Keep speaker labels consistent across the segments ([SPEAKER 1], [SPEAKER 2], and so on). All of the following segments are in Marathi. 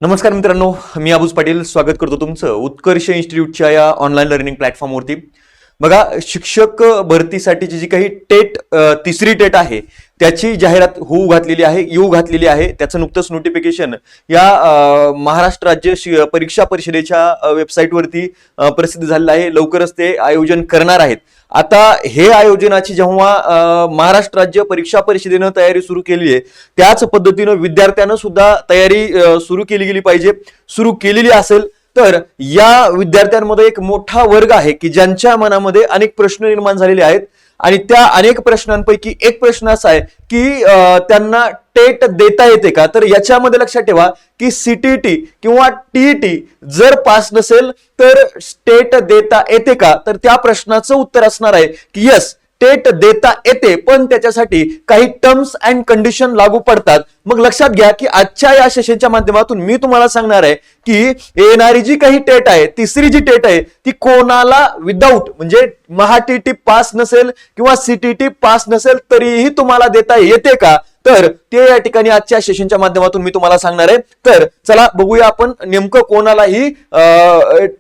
[SPEAKER 1] नमस्कार मित्रांनो, मी अबूज पाटील स्वागत करतो तुमचं उत्कर्ष इन्स्टिट्यूटच्या या ऑनलाईन लर्निंग प्लॅटफॉर्मवरती। बघा, शिक्षक भरतीसाठीची जी काही तिसरी टेट आहे त्याची जाहिरात येऊ घातलेली आहे। त्याचं नुकतंच नोटिफिकेशन या महाराष्ट्र राज्य परीक्षा परिषदेच्या वेबसाईटवरती प्रसिद्ध झालेलं आहे। लवकरच ते आयोजन करणार आहेत। आता हे आयोजनाची जेव्हा महाराष्ट्र राज्य परीक्षा परिषदेनं तयारी सुरू केली आहे, त्याच पद्धतीनं विद्यार्थ्यांना सुद्धा तयारी सुरू केली गेली पाहिजे। सुरू केलेली असेल तर या विद्यार्थ्यांमध्ये एक मोठा वर्ग आहे की ज्यांच्या मनामध्ये अनेक प्रश्न निर्माण झालेले आहेत आणि त्या अनेक प्रश्नांपैकी एक प्रश्न असा आहे की त्यांना टेट देता येते का। तर याच्यामध्ये लक्षात ठेवा की सीटीटी किंवा टीईटी जर पास नसेल तर टेट देता येते का, तर त्या प्रश्नाचं उत्तर असणार आहे की यस, टेट देता येते, पण त्याच्यासाठी काही टर्म्स अँड कंडिशन लागू पडतात। मग लक्षात घ्या की आजच्या या सेशनच्या माध्यमातून मी तुम्हाला सांगणार आहे की येणारी जी काही टेट आहे, तिसरी जी टेट आहे, ती कोणाला विदाऊट म्हणजे महाटीटी पास नसेल किंवा सीटीटी पास नसेल तरीही तुम्हाला देता येते का, तर ते या ठिकाणी आजच्या सेशनच्या माध्यमातून मी तुम्हाला सांगणार आहे। तर चला बघूया आपण नेमकं कोणाला ही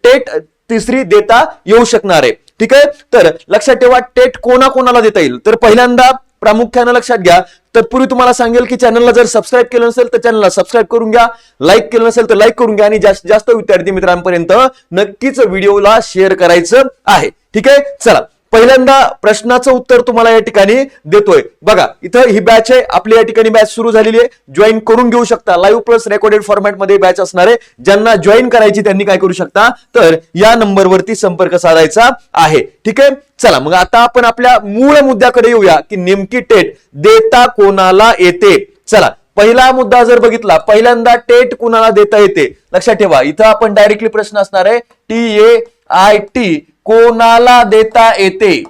[SPEAKER 1] टेट तिसरी देता येऊ शकणार आहे। ठीक आहे, तर लक्षात ठेवा टेट कोणाकोणाला देता येईल। तर पहिल्यांदा प्रामुख्याने लक्षात घ्या, तत्पूर्वी तुम्हाला सांगेल की चॅनलला जर सबस्क्राईब केलं नसेल तर चॅनलला सबस्क्राईब करून घ्या, लाईक केलं नसेल तर लाईक करून घ्या आणि जास्तीत जास्त विद्यार्थी मित्रांपर्यंत नक्कीच व्हिडिओला शेअर करायचं आहे। ठीक आहे, चला पहिल्यांदा प्रश्नाचं उत्तर तुम्हाला या ठिकाणी देतोय। बघा, इथं ही बॅच आहे, आपली या ठिकाणी बॅच सुरू झालेली आहे, जॉईन करून घेऊ शकता। लाईव्ह प्लस रेकॉर्डेड फॉर्मॅट मध्ये बॅच असणार आहे। ज्यांना जॉईन करायची त्यांनी काय करू शकता, तर या नंबरवरती संपर्क साधायचा आहे। ठीक आहे, चला मग आता आपण आपल्या मूळ मुद्द्याकडे येऊया की नेमकी टेट देता कोणाला येते। चला पहिला मुद्दा जर बघितला, पहिल्यांदा टेट कुणाला देता येते, लक्षात ठेवा इथं आपण डायरेक्टली प्रश्न असणार आहे TAIT कोणाला देता येते,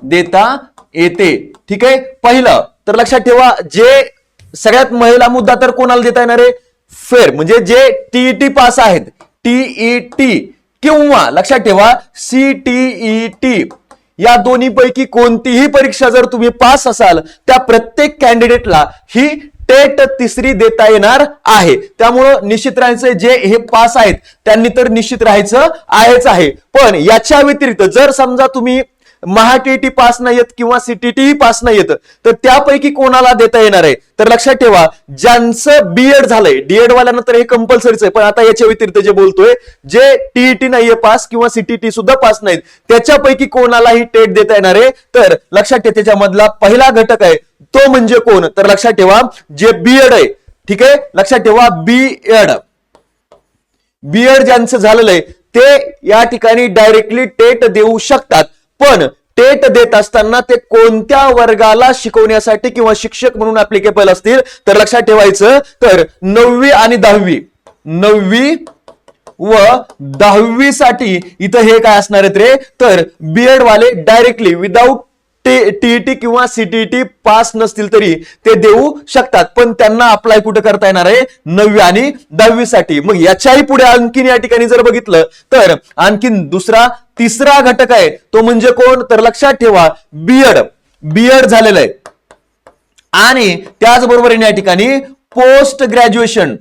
[SPEAKER 1] देता येते। ठीक आहे, पहिलं तर लक्षात ठेवा जे सगळ्यात पहिला मुद्दा तर कोणाला देता येणार आहे, फेर म्हणजे जे टीईटी पास आहेत, टीईटी किंवा लक्षात ठेवा सीटीईटी या दोन्ही पैकी कोणतीही परीक्षा जर तुम्ही पास असाल त्या प्रत्येक कॅन्डिडेटला ही टेट तिसरी देता येणार आहे। त्यामुळं निश्चित राहायचं, जे हे पास आहेत त्यांनी तर निश्चित राहायचं आहेच आहे। पण याच्या व्यतिरिक्त जर समजा तुम्ही महाटीटी पास नाही येत किंवा सीटीटी पास नाही येत तर त्यापैकी कोणाला देता येणार आहे, तर लक्षात ठेवा ज्यांचं बीएड झालंय, डीएड वाल्यांना तर हे कंपल्सरीच आहे, पण आता याच्या व्यतिरिक्त जे बोलतोय जे टीईटी नाहीये पास किंवा सीटीटी सुद्धा पास नाहीत त्याच्यापैकी कोणालाही टेट देता येणार आहे। तर लक्षात ठेवा त्याच्यामधला पहिला घटक आहे तो म्हणजे कोण, तर लक्षात ठेवा जे बीएड आहे। ठीक आहे, लक्षात ठेवा बीएड ज्यांचं झालेलं आहे ते या ठिकाणी डायरेक्टली टेट देऊ शकतात। पण टेट देत असताना ते कोणत्या वर्गाला शिकवण्यासाठी किंवा शिक्षक म्हणून ऍप्लिकेबल असतील, तर लक्षात ठेवायचं तर 9वी आणि 10वी, 9वी व 10वी साठी इथं हे काय असणार आहेत रे, तर बीएड वाले डायरेक्टली विदाऊट टीईटी किंवा सीटीटी पास नसतील तरी ते देऊ शकतात, पण त्यांना अप्लाय कुठे करता येणार आहे, 9वी आणि 10वी साठी। मग याच्याही पुढे आणखीन या ठिकाणी जर बघितलं तर आणखीन तिसरा घटक आहे तो म्हणजे कोण, तर लक्षात ठेवा बीएड झालेलं आहे आणि त्याचबरोबर या ठिकाणी पोस्ट ग्रॅज्युएशन।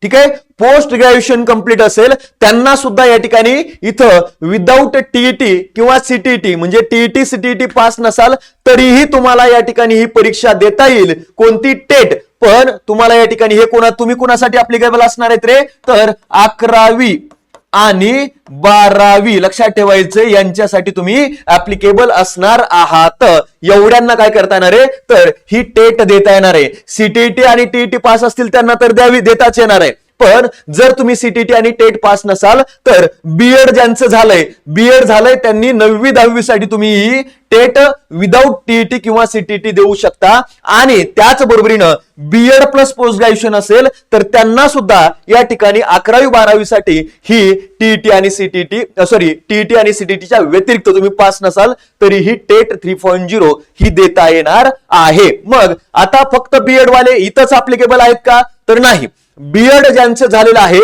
[SPEAKER 1] ठीक आहे, पोस्ट ग्रॅज्युएशन कंप्लीट असेल त्यांना सुद्धा या ठिकाणी इथं विदाऊट टीईटी किंवा सीटीटी म्हणजे टीईटी सीटीटी पास नसाल तरीही तुम्हाला या ठिकाणी ही परीक्षा देता येईल, कोणती टेट। पण तुम्हाला या ठिकाणी हे तुम्ही कोणासाठी ऍप्लिकेबल असणार आहेत रे, तर 11वी आणि 12वी लक्षात ठेवायचं यांच्यासाठी तुम्ही ऍप्लिकेबल असणार आहात। एवढ्यांना काय करता येणार आहे, तर ही टेट देता येणार आहे। सीटीटी आणि टीईटी पास असतील त्यांना तर देताच येणार आहे, पण जर तुम्ही सीटीटी आणि टेट पास नसाल तर बीएड ज्यांचं झालंय त्यांनी 9वी 10वी साठी तुम्ही ही टेट विदाऊट टीईटी किंवा सीटीटी देऊ शकता। आणि त्याच बरोबरीनं बीएड प्लस पोस्ट ग्रॅज्युएशन असेल तर त्यांना सुद्धा या ठिकाणी 11वी 12वी साठी ही टीईटी आणि सीटीटीच्या व्यतिरिक्त तुम्ही पास नसाल तरी ही टेट 3.0 ही देता येणार आहे। मग आता फक्त बीएड वाले इथंच ऍप्लिकेबल आहेत का, तर नाही। बीएड ज्यांचं झालेलं आहे,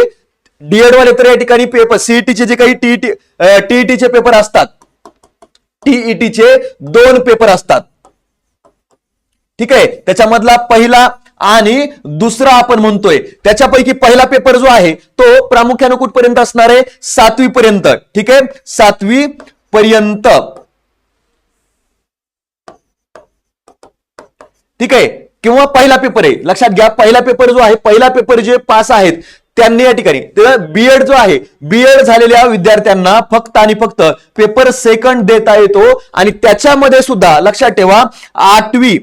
[SPEAKER 1] डीएड वाले तर या ठिकाणी पेपर सीईटीचे जे काही टीईटीचे पेपर असतात, टीईटीचे 2 पेपर असतात, ठीक आहे, त्याच्यामधला पहिला आणि दुसरा आपण म्हणतोय, त्याच्यापैकी पहिला पेपर जो आहे तो प्रामुख्याने कुठपर्यंत असणार आहे, 7वी पर्यंत. ठीक आहे, 7वी पर्यंत. ठीक आहे, किंवा पहिला पेपर आहे, लक्षात घ्या, पहिला पेपर जो आहे, पहिला पेपर जे पास आहेत त्यांनी या ठिकाणी बीएड जो आहे, बीएड झालेल्या विद्यार्थ्यांना फक्त आणि फक्त पेपर सेकंड देता येतो. आणि त्याच्यामध्ये सुद्धा लक्षात ठेवा 8वी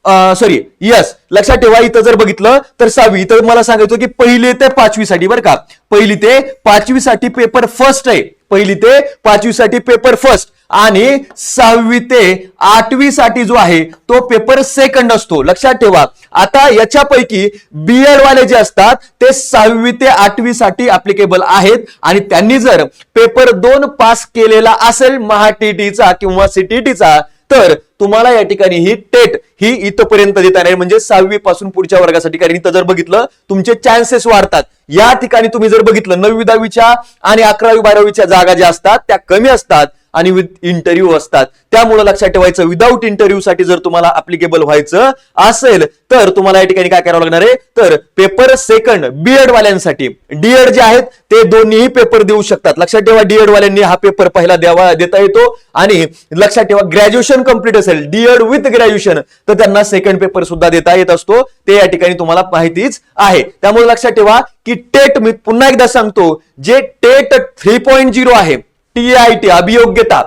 [SPEAKER 1] लक्षात ठेवा, इथं जर बघितलं तर 6वी, इथं मला सांगायचं की 1ली ते 5वी साठी, बरं का, 1ली ते 5वी साठी पेपर फर्स्ट आहे, 1ली ते 5वी साठी पेपर फर्स्ट, आणि 6वी ते 8वी साठी जो आहे तो पेपर सेकंड असतो. लक्षात ठेवा. आता याच्यापैकी बीएड वाले जे असतात ते 6वी ते 8वी साठी ऍप्लिकेबल आहेत, आणि त्यांनी जर पेपर 2 पास केलेला असेल महाटीटीचा किंवा सीटीटीचा, तर तुम्हाला या ठिकाणी ही टेट ही इथपर्यंत देता येणार, म्हणजे 6वी पासून पुढच्या वर्गासाठी. कारण इथं जर बघितलं तुमचे चान्सेस वाढतात. या ठिकाणी तुम्ही जर बघितलं 9वी 10वीच्या आणि 11वी 12वीच्या जागा ज्या असतात त्या कमी असतात आणि विथ इंटरव्ह्यू असतात. त्यामुळे लक्षात ठेवायचं, विदाऊट इंटरव्ह्यू साठी जर तुम्हाला ऍप्लिकेबल व्हायचं असेल तर तुम्हाला या ठिकाणी काय करावं लागणार आहे, तर पेपर सेकंड बीएड वाल्यांसाठी, डीएड जे आहेत ते दोन्ही पेपर देऊ शकतात. लक्षात ठेवा, डीएड वाल्यांनी हा पेपर पहिला देता येतो, आणि लक्षात ठेवा ग्रॅज्युएशन कंप्लीट असेल डीएड विथ ग्रॅज्युएशन तर त्यांना सेकंड पेपर सुद्धा देता येत असतो. ते या ठिकाणी तुम्हाला माहितीच आहे. त्यामुळे लक्षात ठेवा की टेट, मी पुन्हा एकदा सांगतो, जे टेट 3.0 आहे, TAIT अभियोग्यता,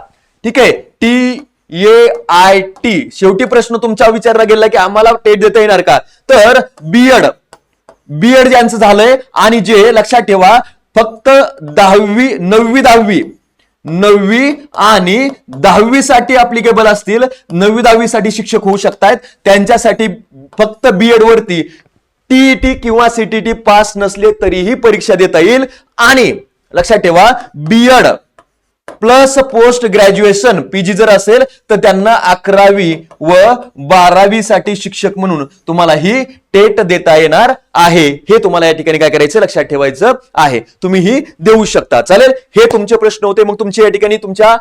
[SPEAKER 1] ठीक आहे, TAIT, शेवटी प्रश्न तुमच्या विचारला गेला की आम्हाला टेट देता येणार का, तर बीएड ज्यांचं झालंय आणि जे लक्षात ठेवा फक्त 9वी आणि 10वी साठी अप्लिकेबल असतील, 9वी 10वी साठी शिक्षक होऊ शकतात, त्यांच्यासाठी फक्त बीएड वरती टीईटी किंवा सीटीटी पास नसले तरीही परीक्षा देता येईल. आणि लक्षात ठेवा BEd plus post graduation PG जर असेल तर त्यांना 11वी व 12वी साठी शिक्षक म्हणून तुम्हाला ही टेट देता येणार आहे. हे तुम्हाला या ठिकाणी काय करायचं, लक्षात ठेवायचं आहे. तुम्ही ही देऊ शकता. चालेल, हे तुमचे प्रश्न होते. मग तुमचे या ठिकाणी तुमच्या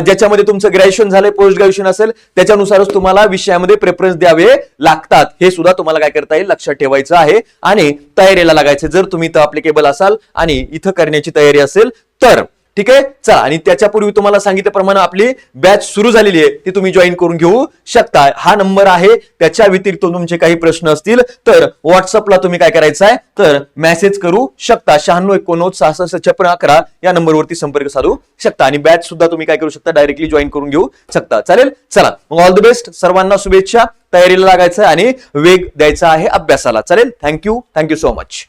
[SPEAKER 1] ज्याच्यामध्ये तुमचं ग्रॅज्युएशन झालंय, पोस्ट ग्रॅज्युएशन असेल, त्याच्यानुसारच तुम्हाला विषयामध्ये प्रेफरन्स द्यावे लागतात. हे सुद्धा तुम्हाला काय करता येईल, लक्षात ठेवायचं आहे. आणि तयारीला लागायचं जर तुम्ही इथं अप्लिकेबल असाल आणि इथं करण्याची तयारी असेल तर. ठीक आहे, चला. आणि त्याच्यापूर्वी तुम्हाला सांगितल्याप्रमाणे आपली बॅच सुरू झालेली आहे, ती तुम्ही जॉईन करून घेऊ शकता. हा नंबर आहे. त्याच्या व्यतिरिक्त तुमचे काही प्रश्न असतील तर व्हॉट्सअपला तुम्ही काय करायचं आहे, तर मेसेज करू शकता. 9619665611 या नंबरवरती संपर्क साधू शकता. आणि बॅच सुद्धा तुम्ही काय करू शकता, डायरेक्टली जॉईन करून घेऊ शकता. चालेल, चला मग ऑल द बेस्ट. सर्वांना शुभेच्छा. तयारीला लागायचं आणि वेग द्यायचा आहे अभ्यासाला. चालेल, थँक्यू सो मच.